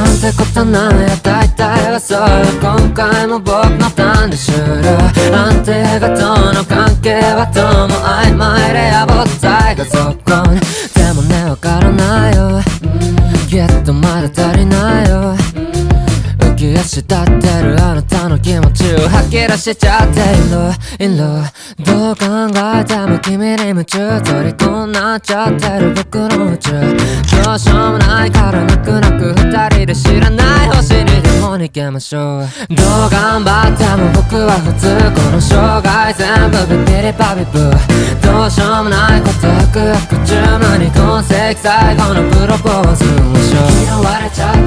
なんてことないや大体はそうよ。今回も僕のターンで終了。安定がとの関係はどうも曖昧でやぼったいがぞこに。でもねわからないよ、きっとまだ足りないよ。浮き足立ってるあなたの気持ちを吐き出しちゃっているどう考えても君に夢中、虜になっちゃってる僕の宇宙。どうしようもないから泣く泣く二人で知らない星にでも逃げましょう。どう頑張っても僕は普通、この生涯全部ビビリバビブ。どうしようもないこと悪十分に今世紀最後のプロポーズをしよう。嫌われちゃう